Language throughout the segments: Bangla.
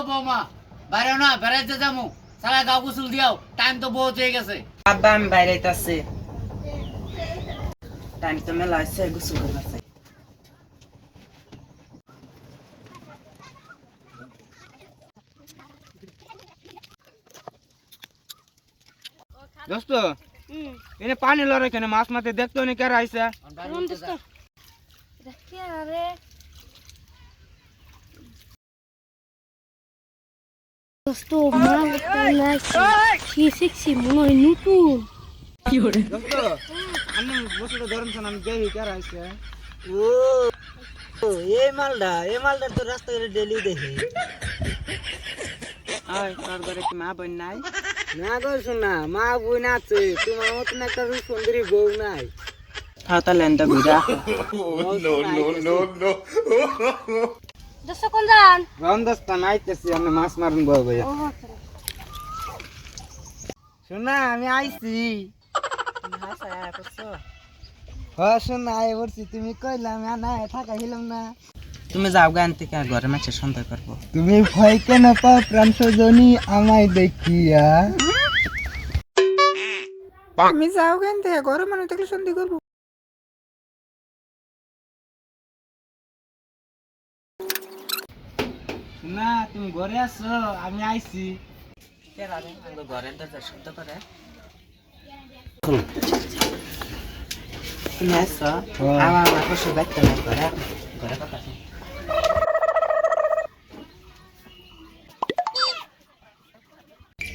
বৌমা বাইরে না বেড়াইতে যাবো সারা গাও গোসল দিয়াও টাইম তো বহুত হয়ে গেছে আব্বা আমি বাইরে আছি টাইম তো মেলা আছে গোসল করতে চাই দোস্ত এনে পানি লড়ে কেন মাছ মাতে দেখতো নি কার আইছে দোস্ত মাল কি শিখছি মনে হয় নতুন দোস্ত আমি বসে ধরম শোন আমি দেখি কার আইছে ও এই মালটা তো রাস্তায় ডেলি দেখি আয় তোর ঘরে কি মা বোন নাই না গো শোনা মা বোন আছে তোমার মতন একটা সুন্দরী বউ নাই তাহলে এনটা ঘুরা দোস্ত কোন যান রন্দস্তান আইতেছি আমি মাছ মারুন বউ ভাইয়া শোনা আমি আইছি হ্যাঁ শোনা আই বলছি তুমি কইলাম না থাকা হিলাম না তুমি যাও গান থেকে ঘরে মাছের সন্দেহ করবো তুমি ভয় কেন পাও প্রাণ সজনী আমায় দেখিয়া আমি যাও গান থেকে ঘরে মানে থাকলে সন্দেহ করবো না তুমি ঘরে আসো আমি আইছি ঘরের দরজা শব্দ করে তুমি আসো আমার কষ্ট দেখতে না ঘরে ঘরে কথা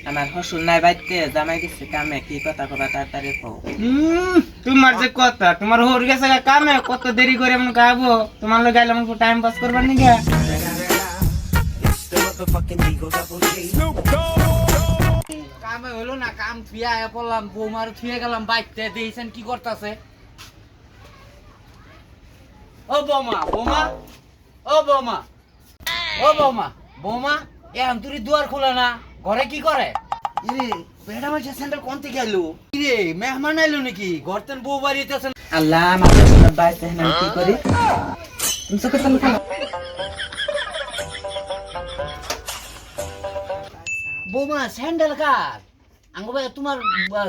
আমার হসুর নাই বাইতে জামাই গেছে কামে কি কথা কবা তাড়াতাড়ি কও তোমার যে কথা তোমার হোর গেছে কামে কত দেরি করে এমন খাবো তোমার লোক গাইলে আমাকে টাইম পাস করবার নি গা কামে হইলো না কাম থুয়া পড়লাম বৌমার থুয়ে গেলাম বাইতে দিয়েছেন কি করতেছে ও বৌমা বৌমা ও বৌমা ও বৌমা বৌমা এ আন্তরি দুয়ার খোলা না ঘরে কি করে ইরে বেড়া মাঝে সেন্টার কোন থেকে আইলো ইরে মেহমান আইলো নাকি ঘরতেন বউ বাড়িতে আছেন আল্লাহ আমার বাইতে না কি করি তুমি চোখে তো না বৌমা স্যান্ডেল কার আঙ্গো ভাই তোমার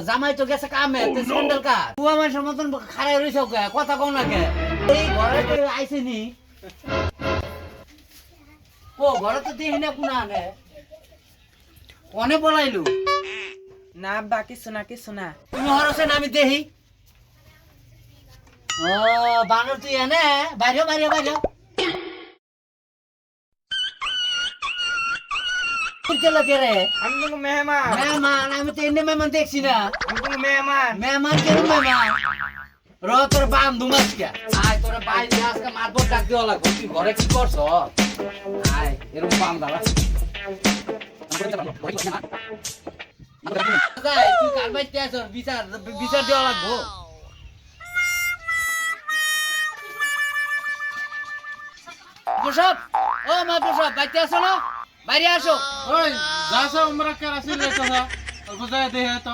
জামাই তো গেছে কামে তো স্যান্ডেল কার তুই আমার সমতন খাড়াই রইছো কে কথা কও না কে এই ঘরে তো আইছেনি ও ঘরে তো দেখি না কোনা আনে কোনে বলাইলু না আব্বা কিছু না তুমি হরছেন আমি দেখি ও বানর তুই এনে বাইরে বাইরে বাইরে চলো কে রে আমি কোনো মেহমান মেহমান আমি তো এনে মেহমান দেখছি না আমি কোনো মেহমান মেহমান কেন মেহমান র তোর বাম দুমাসকা আয় তোর বাইরে আজকে মারবো ডাক দেওয়া লাগবে তুই ঘরে কি করছ আয় এরকম বাম দাঁড়া তুই কার বাইতে আছ বিচার বিচার দেওয়া লাগবো প্রসাদ ও মা প্রসাদ বাইতে আছো না বাইরে আসো ওই যাসা আমরা কেরাসি লেখা বুঝায় দেহে তো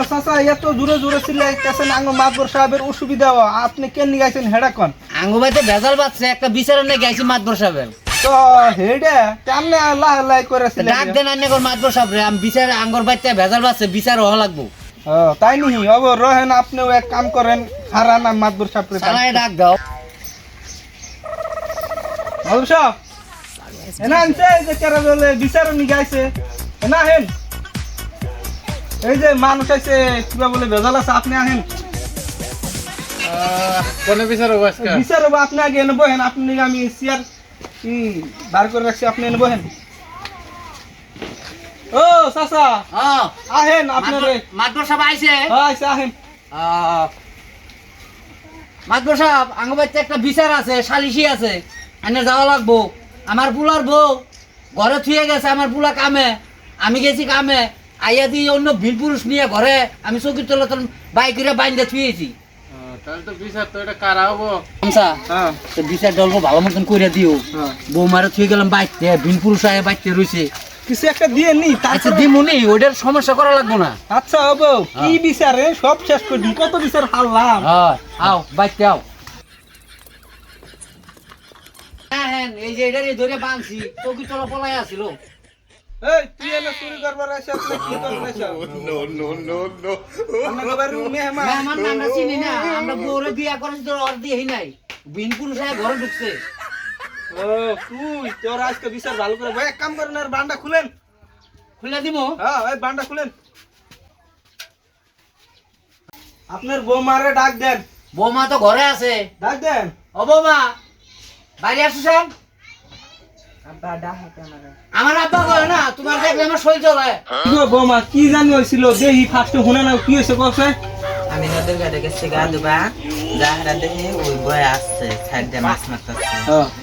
চাচা এত দূরে দূরে সিলাইতেছেন আঙ্গ মাতবর সাহেবের অসুবিধা আপনি কেন গাইছেন হেডা কন আঙ্গু ভাইতে ভেজাল বাচ্ছে একটা বিচার নে গাইছি মাতবর সাহেব তো হেডা কেমনে আল্লাহ আল্লাহ করেছিলেন ডাক দেন আন্নে কর মাতবর সাহেব রে আমি বিচার আঙ্গর বাইতে ভেজাল বাচ্ছে বিচার হওয়া লাগবো তাই নি অব রহেন আপনিও এক কাম করেন হারান মাতবর সাহেব সালাই ডাক দাও মাতবর সাহেব এনা আনছে যে কেরা বলে বিচার নি গাইছে না হেন এই যে মানুষ আছে কিবা বলে ভেজাল আছে আপনি আহেন কোনে বিচার হবে আজকে বিচার হবে আপনি আগে এনে বহেন আপনি আমি চেয়ার বার করে রাখছি আপনি এনে বহেন ও চাচা আহেন আপনারে মাতবর সাহেব আইছে আইছে আহেন মাতবর সাহেব আঙ্গু বাইতে একটা বিচার আছে সালিশি আছে আন্নে যাওয়া লাগবো আমার পুলার বউ ঘরে থুয়ে গেছে আমার পুলা কামে আমি গেছি কামে আইয়া দিয়ে অন্য ভিল পুরুষ নিয়ে ঘরে আমি চকির তলা বাইকের বাইন্দে থুয়েছি তাহলে তো বিচার তো এটা কারা হবো হ্যাঁ তো বিচার ডল্প ভালো মতন করে দিও হ্যাঁ। বৌমারে থুয়ে গেলাম বাইতে ভিল পুরুষ আয়া বাইতে রয়েছে কিছু একটা দিয়ে নি আচ্ছা দিমুনি ওইটার সমস্যা করা লাগবো না আচ্ছা হবো কি বিচারে সব শেষ করে দিন কত বিচার হারলাম হ্যাঁ আও বাইতে আও আহেন এই যে এটারে ধরে বাঁধছি চৌকি তলা পলাই আসিল এই তুই এনে চুরি করবার আসিস না কি করবার আসিস আমরা বাড়ি মেহমান মেহমান না, আমরা চিনি না আমরা বউরে বিয়া করেছি তোর অর দিয়ে নাই বিন পুরুষ হয়ে ঘরে ঢুকছে ও তুই তোর আজকে বিচার ভালো করে ভাই এক কাম করেন আর বান্ডা খুলেন খুলে দিব হ্যাঁ এই বান্ডা খুলেন আপনার বৌমারে ডাক দেন বৌমা তো ঘরে আছে ডাক দেন ও বৌমা বাইরে আসছেন আব্বা ডাকে আমারে আমার আব্বা করে না তোমার দেখলে আমার শরীর চলে কি গো বৌমা কি জানি হয়েছিল দেহি ফার্স্টে শুনে না কি হয়েছে কছে আমি নদীর ঘাটে গেছি গা দুবা যাহারা দেখে ওই বয় আসছে সাইডে মাছ মারতেছে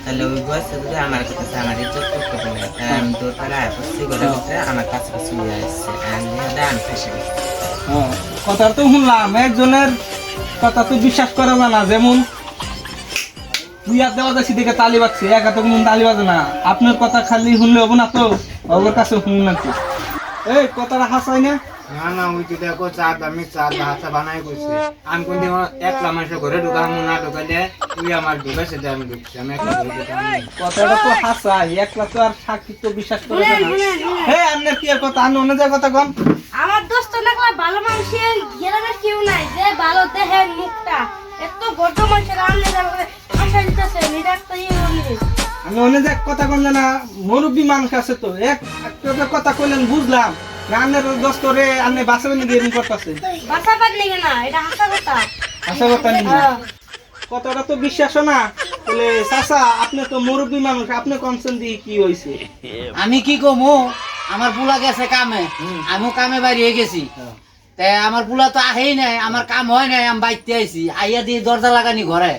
তাহলে ওই বয় যদি আমার কাছে আমার ইজ্জত করতে পারে তাই আমি তোর তারা আসছি ঘরের ভিতরে আমার কাছে কাছে নিয়ে আসছে আমি ফেসে গেছি কথা তো শুনলাম একজনের কথা তো বিশ্বাস করা যায় না যেমন তুই আর দেওয়া যাচ্ছি দেখে তালি বাজছে একা তো কোনো তালি বাজে না আপনার কথা খালি শুনলে হবো না তো ওর কাছে শুনুন না তো এই কথাটা হাসাই না না না ওই তো দেখো চার আমি চার হাতে বানাই করছি আমি কোনদিন একলা মানুষের ঘরে ঢুকাবো না ঢুকাইলে তুই আমার ঢুকাইছে যে আমি ঢুকছি আমি একলা ঘরে ঢুকাবো না। কথাটা তো হাসাই একলা তো আর সাক্ষী তো বিশ্বাস করে না হে আপনার কি আর কথা আমি অন্য জায়গায় কথা কম আমার দোস্ত নাকলা ভালো মানুষের গ্রামের কেউ নাই যে ভালো দেহের মুখটা এত বড় মানুষের আমলে যাবে আশা দিতেছে নিরাক্ত আমি অন্য জায়গায় কথা কম না মুরব্বী মানুষ আছে তো একটা কথা কইলেন বুঝলাম রান্নার দোস্ত রে আপনি বাসাবেন নাকি এরকম করতেছে বাসা পারলি না এটা হাসা কথা আশা কথা নেই কথাটা তো বিশ্বাস না বলে চাচা আপনি তো মুরব্বী মানুষ আপনি কনসেন্ট দিয়ে কি হয়েছে আমি কি কমু আমার পুলা গেছে কামে আমিও কামে বাইরে গেছি তাই আমার পুলা তো আহেই নাই আমার কাম হয় নাই আমি বাইতে আইছি আইয়া দিয়ে দরজা লাগানি ঘরে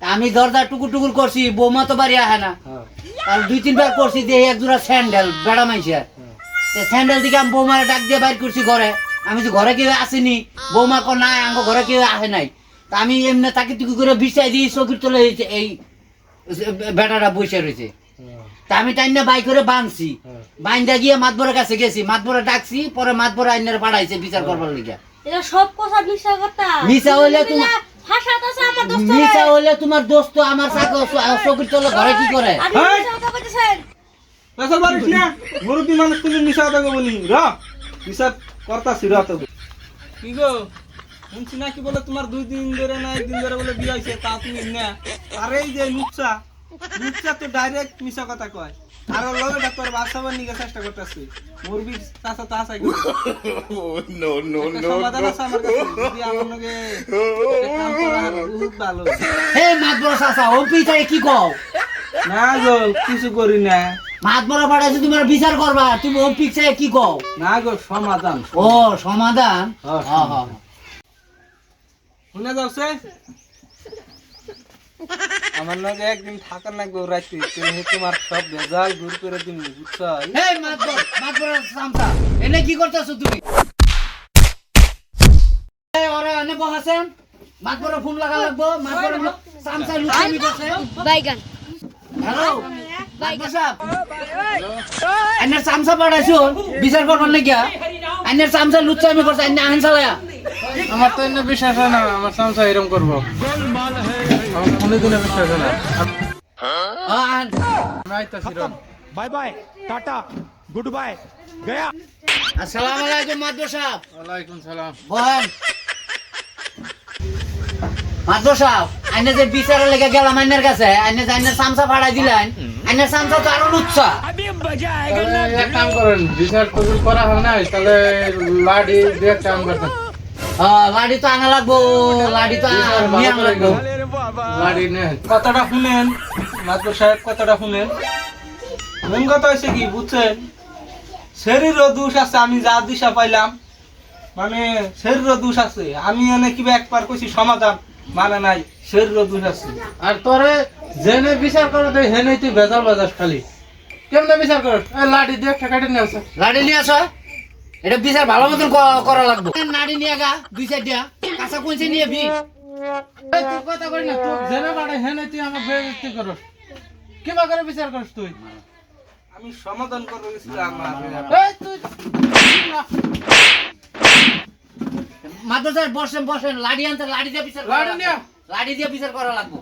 তা আমি দরজা টুকুর টুকুর করছি বৌমা তো বাড়ি আহে না আর 2-3 বার করছি দিয়ে এক জোড়া স্যান্ডেল বেড়া মাইছে স্যান্ডেল দিকে আমি বৌমারে ডাক দিয়ে বাইর করছি ঘরে আমি তো ঘরে কেউ আসেনি বৌমা কো নাই আমার ঘরে কেউ আহে নাই তা আমি এমনি তাকে টুকু করে বিছাই দিয়ে চকির তলে এই বেটাটা বসে রয়েছে তা আমি টাইনা বাই করে বাঁধছি বাইন্দা গিয়ে মাতবরের কাছে গেছি মাতবরে ডাকছি পরে মাতবরে আইনের পাঠাইছে বিচার করবার লিগে এটা সব কথা মিশা কথা মিশা হইলে তোমার হাসাতেছে আমার দোস্ত মিশা হইলে তোমার দোস্ত আমার সাথে চকির তলে ঘরে কি করে আপনি মিশা কথা কইতেছেন পেশাল বাড়িস না মুরব্বী মানুষ তুমি মিশা কথা বলি র হিসাব করতাছি র তো কি গো শুনছি না কি বলে তোমার 2 দিন ধরে না 1 দিন ধরে বলে বিয়ে হইছে তা তুমি না আর এই যে লুচ্চা তো ডাইরেক্ট মিশা কথা কয় আর ওর লগে ডাক্তার বাসাবার নিয়ে চেষ্টা করতেছে মুরব্বী চাচা তা চাই নো নো নো সমাধান আছে আমার কাছে যদি আমার লগে কাম করা বহুত ভালো হে মাতবর চাচা ও পিছায় কি কও না গো কিছু করি না মাতবর পাঠাইছে তোমার বিচার করবা তুমি ও পিছায় কি কও না গো সমাধান ও সমাধান হ্যাঁ, হ্যাঁ হ্যাঁ শুনে যাচ্ছে আমার লগে একদিন থাকার না গো রাইতে তুমি তোমার সব ভেজাল দূর করে দিন বুঝছো হে মাতবর সামসা এনে কি করতেছো তুমি এই ওরে এনে বহাছেন মাতবরে ফোন লাগা লাগবো মাতবরে সামসা লুকানি করছে বাইগান হ্যালো মাতবর সাহেব এনে সামসা পাঠাইছো বিচার করবার নাকি এনে সামসা লুচ্চামি করছে এনে আহেন চালায়া আমার তো এমনি বিশ্বাস হয় না আমার সামসা এরকম করবো আমার কোনোদিনও বিশ্বাস হয় না আহেন আমি আইতাছি রন bye bye tata goodbye गया আসসালামু আলাইকুম মাতবর সাহেব ওয়ালাইকুম সালাম বহেন মাতবর সাহেব আইনে যে বিচারে লেগে গেলাম আইনের কাছে আইনে যে আইনের সামসা ভাড়া দিলেন আইনের সামসা তো আরো লুচ্ছা अभी मजा आएगा তাহলে এক কাম করেন বিচার কবুল করা হয় না তাহলে লাডি দিয়ে কাম করতেন লাডি তো আনা লাগবো লাডি তো নিয়ে আনা লাগবো লাডি নে কথাটা শুনেন মাতবর সাহেব কথাটা শুনেন মেন কথা হয়েছে কি বুঝছেন শরীরও দোষ আছে আমি যা দিশা পাইলাম মানে শরীরও দোষ আছে আমি এনে কিবা একবার কইছি সমাধান মানে নাই শরীরও দোষ আছে আর তোরে জেনে বিচার করে দেয় হেনে তুই ভেজাল বাজাস খালি কেমনে বিচার করস লাডি দিয়ে একটা কাটি নিয়ে আসে লাডি নিয়ে আসো এটা বিচার ভালো মতন করা লাগবো নাড়ি নিয়ে গা 2-4টা কাঁচা কইছে নিয়ে বি এই তুই কথা কই না তুই জেনে বাড়ে হেনে তুই আমার বেইজ্জতি করস কিবা করে বিচার করস তুই আমি সমাধান করতে গেছিলাম এই তুই মাতবর সাহেব বসেন লাডি আনতে লাডি দিয়ে বিচার লাডি নিয়ে। লাডি দিয়ে বিচার করা লাগবো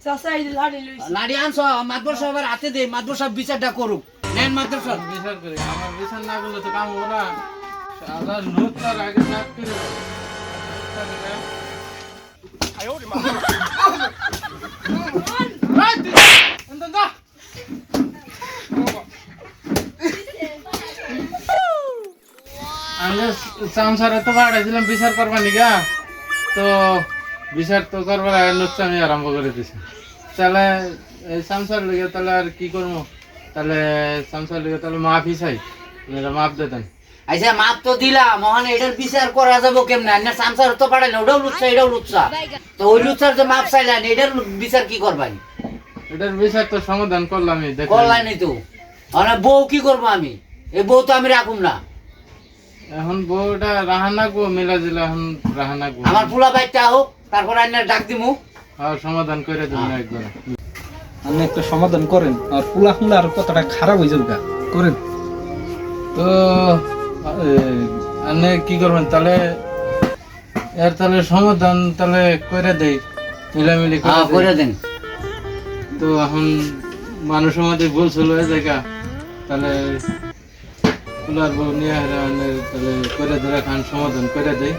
চাচা এই লাড়ি লইছে লাড়ি আনছ মাদবর সাহেবের হাতে দে, মাদবর সাহেব বিচারটা করুক। নেন মাদবর সাহেব। বিচার করে আমার বিচার না করলে তো কাম হবে না সারা লোক তার আগে নাক করে আমি সংসারে তো বাড়াইছিলাম বিচার করবার নিগা, তো বিচার তো করবার আগে লুচ্চামি আরম্ভ করে দিছি। তাহলে এই সংসার লেগে তাহলে আর কি করবো, তাহলে সংসার লেগে তাহলে মাফি চাই, মাফ দেতেন। আচ্ছা মাপ তো দিলাম, মহান এটার বিচার করা যাবো কেমনে? আর সামসার তো পাঠাইলে ওটাও লুচ্ছা এটাও লুচ্ছা, তো ওই লুচ্ছার যে মাপ চাইলেন এটার বিচার কি করবানি? এটার বিচার তো সমাধান করলামই, করলাইনি তো। মানে বউ কি করবো আমি? এই বউ তো আমি রাখুম না। এখন বউটা রাহানা গো মিলা দিলা, এখন রাহানা গো আমার পোলা বাইকটা হোক, তারপর আইনার ডাক দিমু। আর সমাধান করে দিন একবার। আপনি একটা সমাধান করেন, আর পুলা ফুলা আর কতটা খারাপ হয়ে যাবে করেন। তো আপনি কি করবেন তাহলে? এর তাহলে সমাধান তাহলে করে দেই, মিলামিলি করে দেন। তো এখন মানুষের মধ্যে ভুল ছিল এই জায়গা, তাহলে ফুলার বউ নিয়ে তাহলে করে ধরে খান সমাধান করে দেই।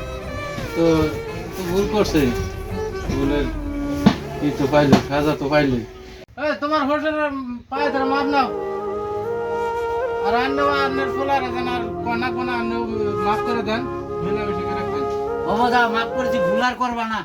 তো ভুল করছে, ভুলের কি তো পাইলো, সাজা তো পাইলো। তোমার হোটেলের পায়ে ধরে মাপ নাও, আর আন্নের ফুলার দেন, আর কোনা কোনা মাফ করে দেন, মিলামিশি করে খান। ও দাও মাফ করেছি, ভুল আর করবা না।